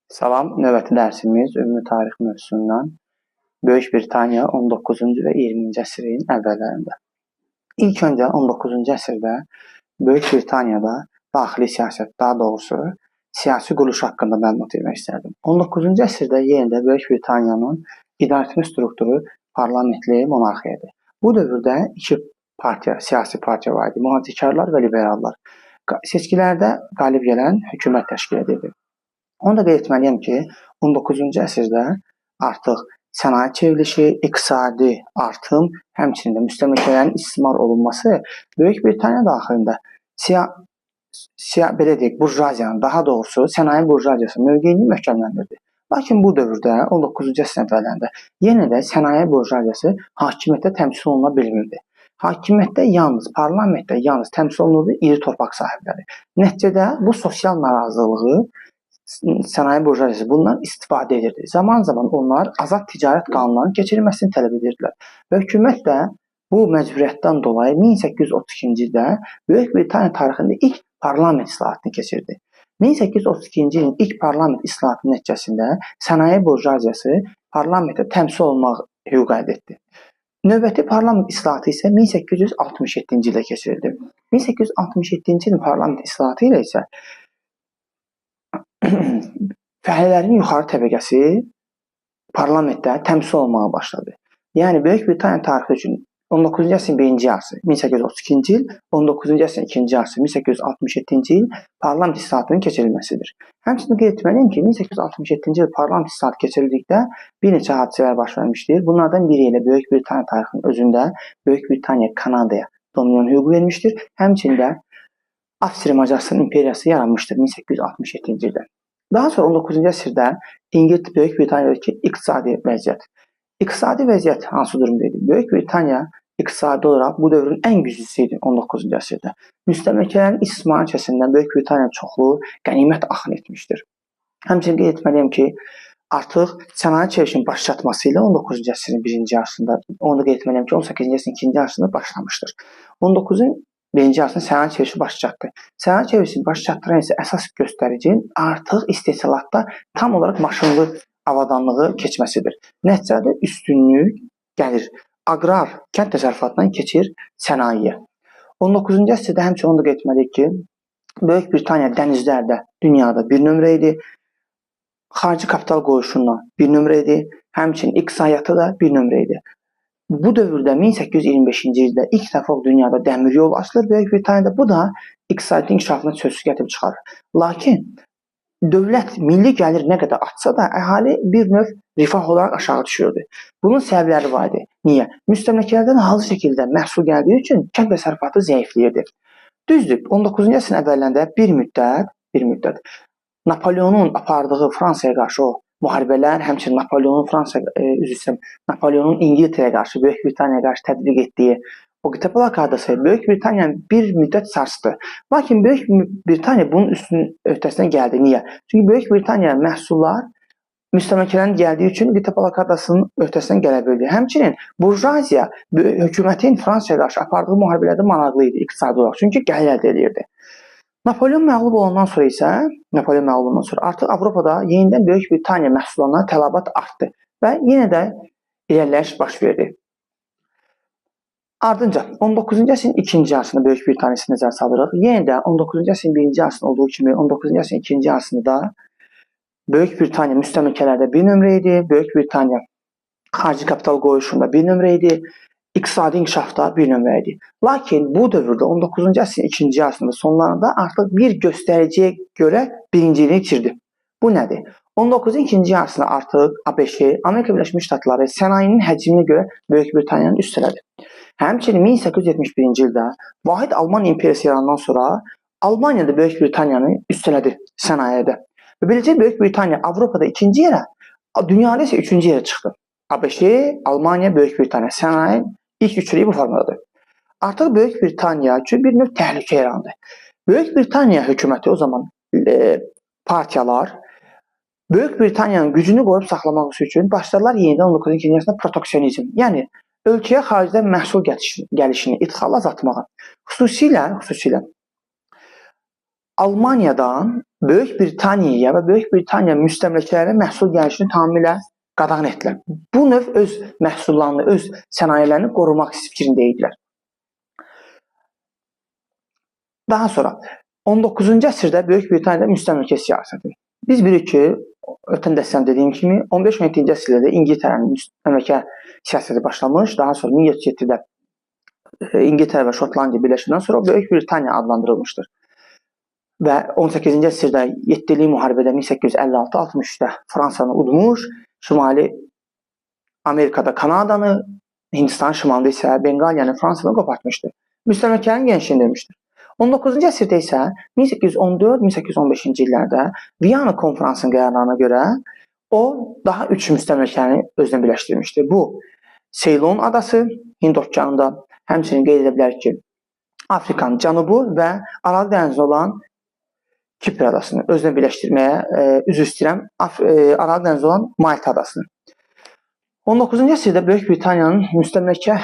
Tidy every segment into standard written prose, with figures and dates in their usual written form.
Salam, növbəti dərsimiz ümumi tarix mövzusundan Böyük Britaniya 19-cu və 20-ci əsrin əvvəllərində. İlk öncə 19-cu əsrdə Böyük Britaniyada daxili siyasət, daha doğrusu siyasi quruluş haqqında məlumat vermək istərdim. 19-cu əsrdə yenə Böyük Britaniyanın idarəetmə strukturu parlamentli monarxiyadır. Bu dövrdə iki siyasi partiya var idi: mühafizəkarlar və liberallar. Seçkilərdə qalib gələn hökumət təşkil edirdi. Onu da qeyd etməliyəm ki, 19-cu əsrdə artıq sənaye çevrilişi, iqtisadi artım, həmçinin də müstəmləkələrin istismar olunması Böyük Britaniya daxilində belə deyək, burjuaziyanın, daha doğrusu sənaye burjuaziyasının mövqeyini möhkəmləndirdi. Lakin bu dövrdə 19-cu əsrin əvvəllərində yenə də sənaye burjuaziyası hakimiyyətdə təmsil oluna bilmirdi. Hakimiyyətdə yalnız, parlamentdə yalnız təmsil olunurdu iri torpaq sahibləri. Nəticədə bu sosial narazılığı sənaye burjuaziyası bundan istifadə edirdi. Zaman-zaman onlar azad ticarət qanunlarının keçirilməsini tələb edirdilər. Və hökumət də bu məcburiyyətdən dolayı 1832-ci ildə Böyük Britaniya tarixində ilk parlament islahatını keçirdi. 1832-ci ilin ilk parlament islahatının nəticəsində sənaye burjuaziyası parlamentdə təmsil olmaq hüququ əldə etdi. Növbəti parlament islahatı isə 1867-ci ildə keçirildi. 1867-ci ilin parlament islahatı ilə isə fəhlələrin yuxarı təbəqəsi parlamentdə təmsil olmağa başladı. Yəni, Böyük Britaniya tarixi üçün 19-cu əsrin 1-ci yarısı 1832-ci il, 19-cu əsrin 2-ci yarısı 1867-ci il parlament islahatının keçirilməsidir. Həmçinin qeyd etməliyim ki, 1867-ci il parlament islahatı keçirildikdə bir neçə hadisələr baş vermişdir. Bunlardan biri ilə Böyük Britaniya tarixinin özündə Böyük Britaniya Kanadaya dominion hüququ vermişdir. Həmçində Avstriya-Macaristan imperiyası yaranmışdır 1867-ci ildə. Daha sonra 19-cu əsrdə İngiltərə, Böyük Britaniyadakı iqtisadi vəziyyət. İqtisadi vəziyyət hansı durumda idi? Böyük Britaniya iqtisadi olaraq bu dövrün ən güclüsü idi 19-cu əsrdə. Müstəmləkələrin istismarı nəticəsində Böyük Britaniya çoxlu qənimət axın etmişdir. Həmçinin qeyd etməliyəm ki, artıq sənaye çevrilişinin baş çatması ilə 19-cu əsrin 1-ci yarısında, onu da qeyd etməliyəm ki, 18-ci əsrin 2-ci yarısında başlamışdır. 19-cu birinci yarısında sənaye çevrilişi baş çatdı. Sənaye çevrilişi baş çatdıran isə əsas göstərici artıq istehsalatda tam olaraq maşınlı avadanlığı keçməsidir. Nəticədə üstünlük gəlir. Aqrar, kənd təsərrüfatından keçir sənayeyə. 19-cu əsrdə həmçinin onu da qeyd etməliyik ki, Böyük Britaniya dənizlərdə dünyada bir nömrə idi. Xarici kapital qoyuşundan bir nömrə idi. Həmçinin iqtisadiyyatı da bir nömrə idi. Bu dövrdə 1825-ci ildə ilk dəfə dünyada dəmir yol açılır Böyük Britaniyada. Bu da iqtisadi inkişafına sözsüz gətirib çıxarır. Lakin dövlət milli gəlir nə qədər artsa da əhali bir növ rifah olaraq aşağı düşürdü. Bunun səbəbləri var idi. Niyə? Müstəmləkələrdən hazır şəkildə məhsul gəldiyi üçün kənd təsərrüfatı zəifləyirdi. Düzdür, 19-cu əsrin əvvəllərində bir müddət Napoleonun apardığı Fransaya qarşı o müharibələr, həmçinin Napoleonun İngiltərəyə qarşı, Böyük Britaniyaya qarşı tətbiq etdiyi o qitə blokadası Böyük Britaniyanı bir müddət sarsdı. Lakin Böyük Britaniya bunun öhdəsindən gəldi. Niyə? Çünki Böyük Britaniya məhsullar müstəmləkələrin gəldiyi üçün qitə blokadasının öhdəsindən gələ bildi. Həmçinin burjuaziya hökumətin Fransaya qarşı apardığı müharibələrdə maraqlı idi iqtisadi olaraq. Çünki gəlir əldə edirdi. Napoleon məğlub olandan sonra artıq Avropada yenidən Böyük Britaniya məhsullarına tələbat artdı və yenə də irəliləyiş baş verdi. Ardınca 19-cu əsrin 2-ci yarısında Böyük Britaniyası nəzərə salırıq. Yenə də 19-cu əsrin 1-ci yarısında olduğu kimi 19-cu əsrin 2-ci yarısında da Böyük Britaniya müstəmləkələrdə bir nömrə idi. Böyük Britaniya xarici kapital qoyuşunda bir nömrə idi. İqtisadi inkişafda bir nömrə idi. Lakin bu dövrdə 19-cu əsrin 2-ci yarısında sonlarında artıq bir göstəriciyə görə birinciliyi itirdi. Bu nədir? 19-cu 2-ci yarısında artıq ABŞ, Amerika Birləşmiş Ştatları sənayenin həcminə görə Böyük Britaniyanın üstələdi. Həmçinin 1871-ci ildə Vahid Alman İmperiyası yarandan sonra Almaniya da Böyük Britaniyanı üstələdi sənayədə. Və beləcə Böyük Britaniya Avropada 2-ci yerə, dünyada isə 3-cü yerə çıxdı. ABŞ, Almaniya, Böyük Britaniya sənaye ilk üçlüyü bu formadadır. Artıq Böyük Britaniya üçün bir növ təhlükə yarandı. Böyük Britaniya hökuməti o zaman partiyalar Böyük Britaniyanın gücünü qoruyub saxlamaq üçün başladılar yenidən 19-cu əsrdə proteksionizm, yəni ölkəyə xaricdən məhsul gəlişini, idxalı azaltmağa. Xüsusilə Almaniyadan Böyük Britaniyaya və Böyük Britaniya müstəmləkələrə məhsul gəlişini tamamilə qadağan etdilər. Bu növ öz məhsullarını, öz sənayələrini qorumaq fikrində idilər. Daha sonra 19-cu əsrdə Böyük Britaniyada müstəmləkə siyasəti. Biz bilirik ki, ötən dərsdə dediyim kimi 15-17-ci əsrlərdə İngiltərənin müstəmləkə siyasəti başlamış, daha sonra 1707-də İngiltərə və Şotlandiya birləşəndən sonra Böyük Britaniya adlandırılmışdır. Və 18-ci əsrdə 7 illik müharibədə 1856-63-də Fransanı udmuş, Şimali Amerikada Kanadanı, Hindistan şimalında isə Benqaliyanı Fransadan qopartmışdır. Müstəmləkələrini genişləndirmişdir. 19-cu əsrdə isə 1814-1815-ci illərdə Viyana konferansının qərarlarına görə o daha 3 müstəmləkəni özünə birləşdirmişdir. Bu, Seylon adası Hind okeanında, həmçinin qeyd edə bilər ki, Afrikanın cənubu və Aralıq dənizində olan Kipr adasını özünə birləşdirməyə üzr istəyirəm, Aralıq dənizində olan Malta adasını. 19-cu əsrdə Böyük Britaniyanın müstəmləkə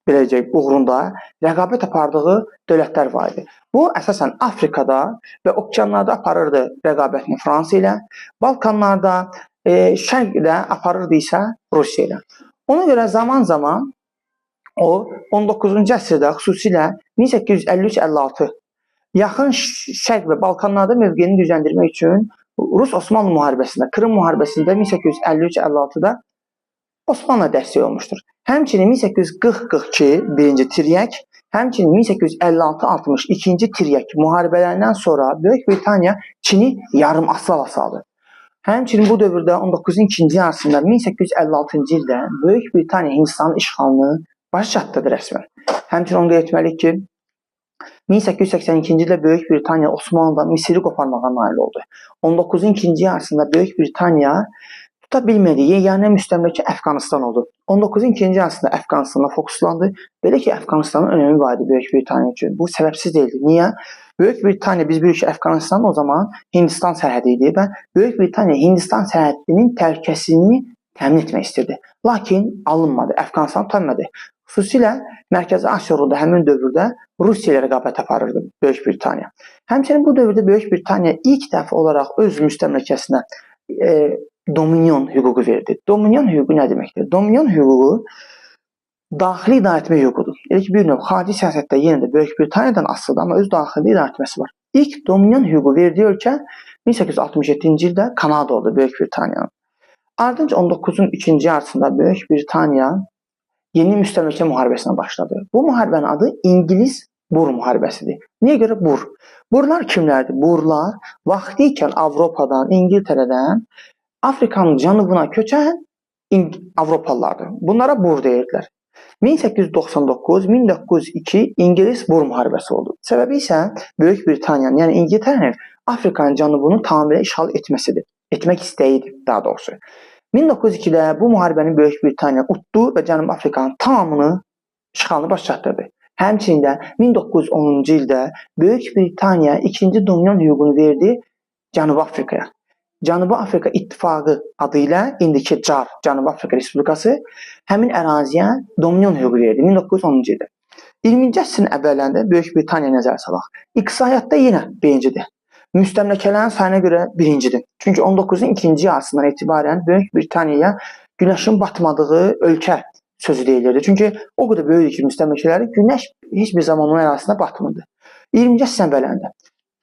uğrunda rəqabət apardığı dövlətlər var idi. Bu, əsasən Afrikada və okeanlarda aparırdı rəqabətini Fransa ilə, Balkanlarda, şərqdə aparırdı isə Rusiya ilə. Ona görə zaman-zaman o 19-cu əsrdə xüsusilə 1853-56 yaxın şərq və Balkanlarda mövqeyini düzəndirmək üçün Rus-Osmanlı müharibəsində, Krım müharibəsində 1853-56-da Osmanlı dəstək olmuşdur. Həmçinin 1840-42 birinci Tiryək, həmçinin 1856-62-ci Tiryək müharibələrindən sonra Böyük Britaniya Çini yarım asala saldı. Həmçinin bu dövrdə 19-cu ikinci yarısında 1856-cı ildə Böyük Britaniya Hindistanın işğalını başa çatdırdı rəsmən. Həmçinin onu qeyd etməliyik ki, 1882-ci ildə Böyük Britaniya Osmanlıdan Misiri qoparmağa nail oldu. 19-cu ikinci yarısında Böyük Britaniya tuta bilmədiyi yeganə müstəmləkə Əfqanistan oldu. 19-cu ikinci yarısında Əfqanistana fokuslandı. Belə ki, Əfqanistanın önəmi var idi Böyük Britaniya üçün. Bu səbəbsiz deyildi. Niyə? Böyük Britaniya, biz bilirik ki, Əfqanistan o zaman Hindistan sərhədi idi və Böyük Britaniya Hindistan sərhədinin təhlükəsizliyini təmin etmək istirdi. Lakin alınmadı, Əfqanistan tutanmadı. Xüsusilə Mərkəzi Asiyada həmin dövrdə Rusiya ilə rəqabət aparırdı Böyük Britaniya. Həmçinin bu dövrdə Böyük Britaniya ilk dəfə olaraq öz müstəmləkəsinə dominion hüququ verdi. Dominion hüququ nə deməkdir? Dominion hüququ daxili idarə etmə hüququdur. Elə ki, bir növ xarici siyasətdə yenə də Böyük Britaniyadan asılıdır, amma öz daxili idarə etməsi var. İlk dominion hüququ verdiyi ölkə 1867-ci ildə Kanada oldu Böyük Britaniyanın. Ardınca 19-cu ikinci yarısında Böyük Britaniya yeni müstəmləkə müharibəsinə başladı. Bu müharibənin adı İngilis-Bur müharibəsidir. Niyə görə Bur? Burlar kimlərdir? Burlar vaxtı ikən Avropadan, İngiltərədən Afrikanın cənubuna köçən Avropalılardır. Bunlara Bur deyirdilər. 1899-1902 İngilis-Bur müharibəsi oldu. Səbəbi isə Böyük Britaniyanın, yəni İngiltərənin Afrikanın cənubunu tamamilə işğal etməsidir. Etmək istəyidir daha doğrusu. 1902-də bu müharibəni Böyük Britaniya utdu və Cənubi Afrikanın tamamını işğalını baş çatdırdı. Həmçinin də 1910-cu ildə Böyük Britaniya ikinci dominion hüququnu verdi Cənubi Afrikaya. Cənubi Afrika İttifaqı adı ilə indiki CAR, Cənubi Afrika Respublikası həmin əraziyə dominion hüququ verdi 1910-cu ildə. 20-ci əsrin əvvəllərində Böyük Britaniya nəzərə salaq. İqtisadiyyatda yenə birincidir. Müstəmləkələrin sayına görə birincidir. Çünki 19-cu ikinci yarısından etibarən Böyük Britaniyaya günəşin batmadığı ölkə sözü deyilirdi. Çünki o qədər böyük ki, müstəmləkələri günəş heç bir zaman onun ərazisində batmırdı. 20-ci əsrin əvvəllərində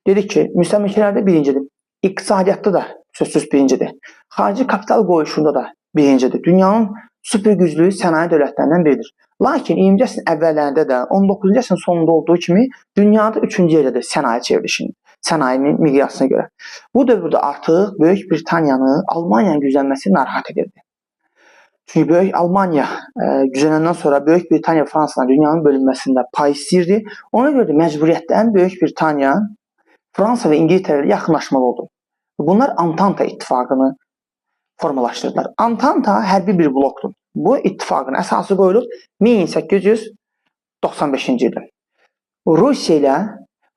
dedik ki, müstəmləkələrdə birincidir. İqtisadiyyatda da sözsüz birincidir. Xarici kapital qoyuşunda da birincidir. Dünyanın super güclü sənaye dövlətlərindən biridir. Lakin 20-ci əsrin əvvəllərində də 19-cu əsrin sonunda olduğu kimi dünyada 3-cü yerdədir sənaye çevrilişinin, sənayenin miqyasına görə. Bu dövrdə artıq Böyük Britaniyanı Almaniyanın güclənməsi narahat edirdi. Çünki Böyük Almaniya güclənəndən sonra Böyük Britaniya Fransadan dünyanın bölünməsində pay istəyirdi. Ona görə də məcburiyyətdən Böyük Britaniya Fransa və İngiltərə ilə yaxınlaşmalı oldu. Bunlar Antanta ittifaqını formalaşdırdılar. Antanta hərbi bir blokdur. Bu ittifaqın əsası qoyulub 1895-ci ildə. Rusiya ilə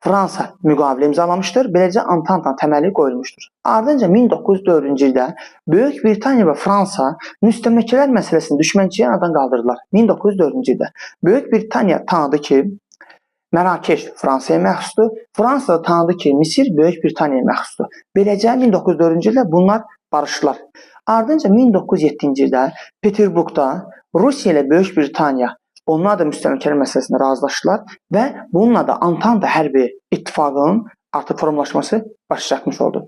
Fransa müqavilə imzalamışdır. Beləcə Antantanın təməli qoyulmuşdur. Ardınca 1904-cü ildə Böyük Britaniya və Fransa müstəmləkələr məsələsini düşmənçiliyə aradan qaldırdılar. 1904-cü ildə Böyük Britaniya tanıdı ki, Mərakeş Fransaya məxsusdur. Fransa da tanıdı ki, Misir Böyük Britaniyaya məxsusdur. Beləcə 1904-cü ildə bunlar barışdılar. Ardınca 1907-ci ildə Peterburqda Rusiya ilə Böyük Britaniya onlar da müstəmləkəlik məsələsində razılaşdılar və bununla da Antanta hərbi ittifaqının artıq formalaşması baş çəkmiş oldu.